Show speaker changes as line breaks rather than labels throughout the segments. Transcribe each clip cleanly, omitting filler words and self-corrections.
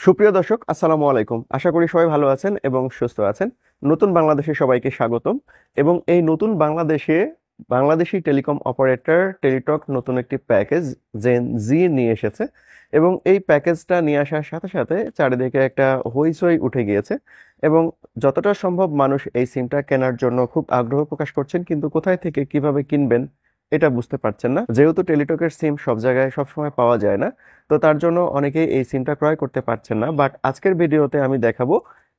সুপ্রিয় দর্শক, আসসালামু আলাইকুম। আশা করি সবাই ভালো আছেন এবং সুস্থ আছেন। নতুন বাংলাদেশে সবাইকে স্বাগতম। এবং এই নতুন বাংলাদেশে বাংলাদেশি টেলিকম অপারেটর টেলিটক নতুন একটি প্যাকেজ জেন জি নিয়ে এসেছে। এবং এই প্যাকেজটা নিয়ে আসার সাথে সাথে চারিদিকে একটা হইচই উঠে গিয়েছে। এবং যতটা সম্ভব মানুষ এই সিমটা কেনার জন্য খুব আগ্রহ প্রকাশ করছেন, কিন্তু কোথায় থেকে কিভাবে কিনবেন এটা বুঝতে পারছেন না, যেহেতু টেলিটকের সিম সব জায়গায় সবসময় পাওয়া যায় না। তো তার জন্য অনেকেই এই সিমটা ক্রয় করতে পারছেন না। বাট আজকের ভিডিওতে আমি দেখাবো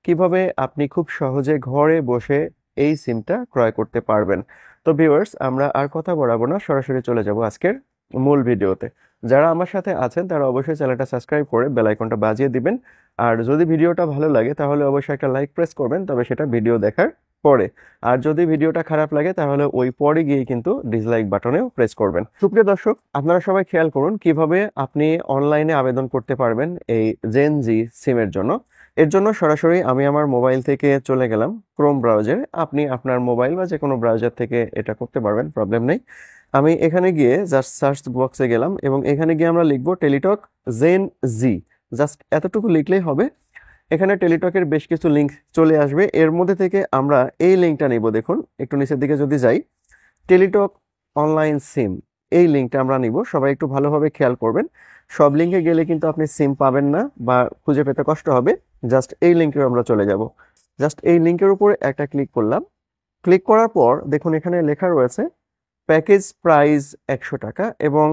কিভাবে আপনি খুব সহজে ঘরে বসে এই সিমটা ক্রয় করতে পারবেন। তো ভিউয়ার্স, আমরা আর কথা বাড়াবো না, সরাসরি চলে যাব আজকের মূল ভিডিওতে। যারা আমার সাথে আছেন তারা অবশ্যই চ্যানেলটা সাবস্ক্রাইব করে বেল আইকনটা বাজিয়ে দিবেন। আর যদি ভিডিওটা ভালো লাগে তাহলে অবশ্যই একটা লাইক প্রেস করবেন, তবে সেটা ভিডিও দেখার পরে। আর যদি ভিডিওটা খারাপ লাগে তাহলে ওই পরে গিয়ে কিন্তু ডিসলাইক বাটনেও প্রেস করবেন। সুপ্রিয় দর্শক, আপনারা সবাই খেয়াল করুন কিভাবে আপনি অনলাইনে আবেদন করতে পারবেন এই জেন জি সিমের জন্য। এর জন্য সরাসরি আমি আমার মোবাইল থেকে চলে গেলাম ক্রোম ব্রাউজারে। আপনি আপনার মোবাইল বা যে কোনো ব্রাউজার থেকে এটা করতে পারবেন, প্রবলেম নেই। আমি এখানে গিয়ে জাস্ট সার্চ বক্সে গেলাম এবং এখানে গিয়ে আমরা লিখবো টেলিটক জেন জি। জাস্ট এতটুকু লিখলেই হবে। এখানে টেলিটকের বেশ কিছু লিঙ্ক চলে আসবে, এর মধ্যে থেকে আমরা এই লিঙ্কটা নিব। দেখুন একটু নিচের দিকে যদি যাই, টেলিটক অনলাইন সিম, এই লিঙ্কটা আমরা নিব। সবাই একটু ভালোভাবে খেয়াল করবেন, সব লিঙ্কে গেলে কিন্তু আপনি সিম পাবেন না বা খুঁজে পেতে কষ্ট হবে। জাস্ট এই লিঙ্কে আমরা চলে যাব। জাস্ট এই লিঙ্কের উপরে একটা ক্লিক করলাম। ক্লিক করার পর দেখুন এখানে লেখা রয়েছে প্যাকেজ প্রাইস 100 টাকা এবং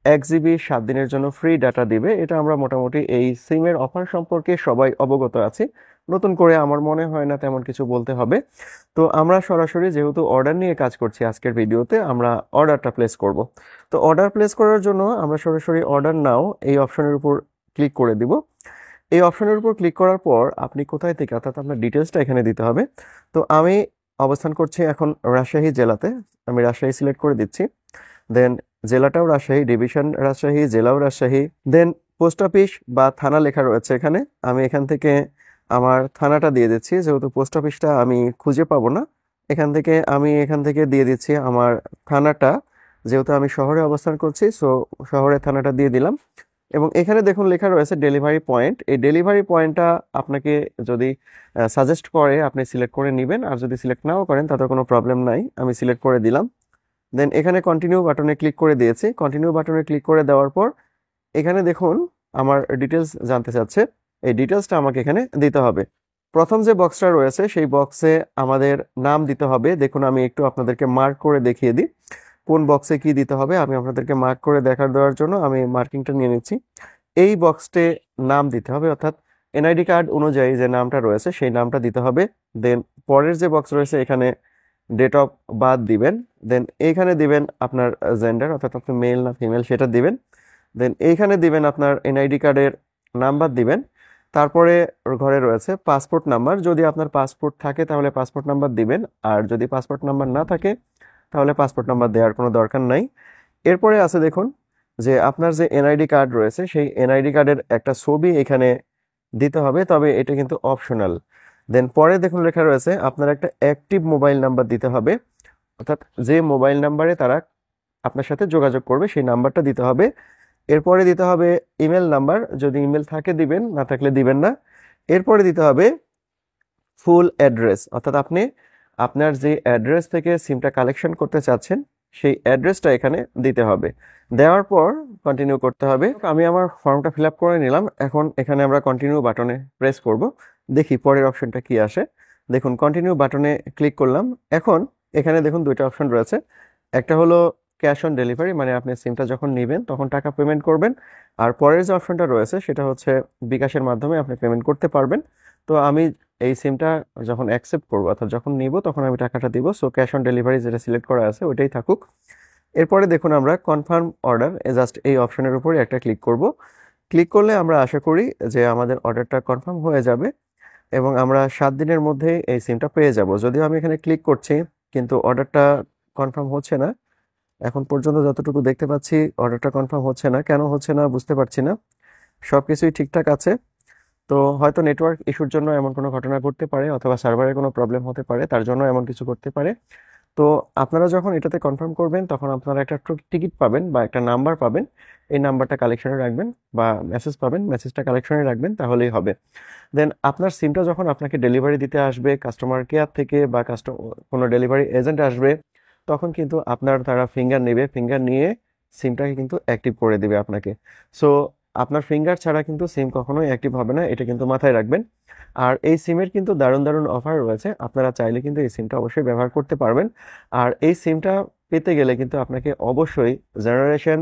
1 জিবি 7 দিনের জন্য ফ্রি ডাটা দিবে। এটা আমরা মোটামুটি এই সিমের অফার সম্পর্কে সবাই অবগত আছি, নতুন করে আমার মনে হয় না তেমন কিছু বলতে হবে। তো আমরা সরাসরি যেহেতু অর্ডার নিয়ে কাজ করছি আজকের ভিডিওতে, আমরা অর্ডারটা প্লেস করব। তো অর্ডার প্লেস করার জন্য আমরা সরাসরি অর্ডার নাও এই অপশনের উপর ক্লিক করে দিব। এই অপশনের উপর ক্লিক করার পর আপনি কোথায় থেকে, অর্থাৎ আপনার ডিটেলসটা এখানে দিতে হবে। তো আমি অবস্থান করছি এখন রাজশাহী জেলাতে, আমি রাজশাহী সিলেক্ট করে দিচ্ছি। দেন জেলাটাও রাজশাহী, ডিভিশন রাজশাহী, জেলাও রাজশাহী। দেন পোস্ট অফিস বা থানা লেখা রয়েছে এখানে, আমি এখান থেকে আমার থানাটা দিয়ে দিচ্ছি, যেহেতু পোস্ট অফিসটা আমি খুঁজে পাবো না। এখান থেকে দিয়ে দিচ্ছি আমার থানাটা, যেহেতু আমি শহরে অবস্থান করছি, সো শহরের থানাটা দিয়ে দিলাম। এবং এখানে দেখুন লেখা রয়েছে ডেলিভারি পয়েন্ট। এই ডেলিভারি পয়েন্টটা আপনাকে যদি সাজেস্ট করে আপনি সিলেক্ট করে নেবেন, আর যদি সিলেক্ট নাও করেন তাতে কোনো প্রবলেম নাই। আমি সিলেক্ট করে দিলাম। দেন এখানে কন্টিনিউ বাটনে ক্লিক করে দিয়েছি। কন্টিনিউ বাটনে ক্লিক করে দেওয়ার পর এখানে দেখুন আমার ডিটেলস জানতে চাচ্ছে। এই ডিটেলসটা আমাকে এখানে দিতে হবে। প্রথম যে বক্সটা রয়েছে সেই বক্সে আমাদের নাম দিতে হবে। দেখুন আমি একটু আপনাদেরকে মার্ক করে দেখিয়ে দিই কোন বক্সে কি দিতে হবে। আমি আপনাদেরকে মার্ক করে দেওয়ার জন্য আমি মার্কিংটা নিয়ে নিচ্ছি। এই বক্সটে নাম দিতে হবে, অর্থাৎ এনআইডি কার্ড অনুযায়ী যে নামটা রয়েছে সেই নামটা দিতে হবে। দেন পরের যে বক্স রয়েছে এখানে ডেট অফ বার্থ দিবেন। দেন এইখানে দিবেন আপনার জেন্ডার, অর্থাৎ আপনি মেল না ফিমেল সেটা দিবেন। দেন এইখানে দিবেন আপনার এনআইডি কার্ডের নাম্বার দিবেন। তারপরে ঘরে রয়েছে পাসপোর্ট নাম্বার, যদি আপনার পাসপোর্ট থাকে তাহলে পাসপোর্ট নাম্বার দিবেন, আর যদি পাসপোর্ট নাম্বার না থাকে তাহলে পাসপোর্ট নাম্বার দেওয়ার কোনো দরকার নাই। এরপরে আছে দেখুন যে আপনার যে এনআইডি কার্ড রয়েছে সেই এনআইডি কার্ডের একটা ছবি এখানে দিতে হবে, তবে এটা কিন্তু অপশনাল। দেন পরে দেখুন লেখা রয়েছে আপনার একটা অ্যাক্টিভ মোবাইল নাম্বার দিতে হবে, অর্থাৎ যে মোবাইল নাম্বারে তারা আপনার সাথে যোগাযোগ করবে সেই নাম্বারটা দিতে হবে। এরপরে দিতে হবে ইমেল নাম্বার, যদি ইমেল থাকে দিবেন, না থাকলে দিবেন না। এরপরে দিতে হবে ফুল অ্যাড্রেস, অর্থাৎ আপনি আপনার যে অ্যাড্রেস থেকে সিমটা কালেকশন করতে চাচ্ছেন সেই অ্যাড্রেসটা এখানে দিতে হবে। দেওয়ার পর কন্টিনিউ করতে হবে। আমি আমার ফর্মটা ফিল আপ করে নিলাম। এখন এখানে আমরা কন্টিনিউ বাটনে প্রেস করব, দেখি পরের অপশনটা কি আসে। দেখুন কন্টিনিউ বাটনে ক্লিক করলাম। এখন এখানে দেখুন দুইটা অপশন রয়েছে। একটা হলো ক্যাশ অন ডেলিভারি, মানে আপনি সিমটা যখন নেবেন তখন টাকা পেমেন্ট করবেন। আর পরের যে অপশনটা রয়েছে সেটা হচ্ছে বিকাশের মাধ্যমে আপনি পেমেন্ট করতে পারবেন। তো আমি এই সিমটা যখন অ্যাকসেপ্ট করবো, অর্থাৎ যখন নিব তখন আমি টাকাটা দিব। সো ক্যাশ অন ডেলিভারি যেটা সিলেক্ট করা আছে ওইটাই থাকুক। এরপরে দেখুন আমরা কনফার্ম অর্ডার, জাস্ট এই অপশনের উপরে একটা ক্লিক করব। ক্লিক করলে আমরা আশা করি যে আমাদের অর্ডারটা কনফার্ম হয়ে যাবে এবং আমরা 7 দিনের মধ্যে এই সিমটা পেয়ে যাব। যদিও আমি এখানে ক্লিক করছি কিন্তু অর্ডারটা কনফার্ম হচ্ছে না। এখন পর্যন্ত যতটুকু দেখতে পাচ্ছি অর্ডারটা কনফার্ম হচ্ছে না। কেন হচ্ছে না বুঝতে পারছি না। সবকিছুই ঠিকঠাক আছে। তো হয়তো নেটওয়ার্ক ইস্যুর জন্য এমন কোনো ঘটনা ঘটতে পারে, অথবা সার্ভারের কোনো প্রবলেম হতে পারে, তার জন্য এমন কিছু করতে পারে। তো আপনারা যখন এটাতে কনফার্ম করবেন তখন আপনারা একটা টিকিট পাবেন বা একটা নাম্বার পাবেন। এই নাম্বারটা কালেকশনে রাখবেন বা মেসেজ পাবেন, মেসেজটা কালেকশনে রাখবেন, তাহলেই হবে। দেন আপনার সিমটা যখন আপনাকে ডেলিভারি দিতে আসবে কাস্টমার কেয়ার থেকে বা কোনো ডেলিভারি এজেন্ট আসবে, তখন কিন্তু আপনার তারা ফিঙ্গার নেবে, ফিঙ্গার নিয়ে সিমটাকে কিন্তু অ্যাক্টিভ করে দিবে আপনাকে। সো আপনার ফিঙ্গার ছাড়া কিন্তু সিম কখনোই অ্যাক্টিভ হবে না, এটা কিন্তু মাথায় রাখবেন। আর এই সিমের কিন্তু দারুণ দারুণ অফার রয়েছে, আপনারা চাইলে কিন্তু এই সিমটা অবশ্যই ব্যবহার করতে পারবেন। আর এই সিমটা পেতে গেলে কিন্তু আপনাকে অবশ্যই জেনারেশন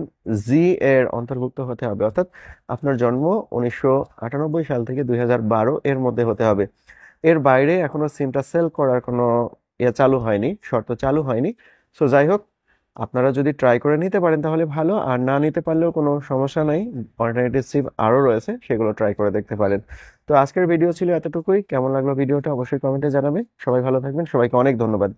জি এর অন্তর্ভুক্ত হতে হবে, অর্থাৎ আপনার জন্ম 1998 সাল থেকে 2012 এর মধ্যে হতে হবে। এর বাইরে এখনো সিমটা সেল করার কোনো চালু হয়নি, শর্ত চালু হয়নি। সো যাই হোক, আপনারা যদি ট্রাই করে নিতে পারেন তাহলে ভালো, আর না নিতে পারলেও কোনো সমস্যা নাই, অল্টারনেটিভ সিম আরও রয়েছে, সেগুলো ট্রাই করে দেখতে পারেন। তো আজকের ভিডিও ছিল এতটুকুই। কেমন লাগলো ভিডিওটা অবশ্যই কমেন্টে জানাবেন। সবাই ভালো থাকবেন, সবাইকে অনেক ধন্যবাদ।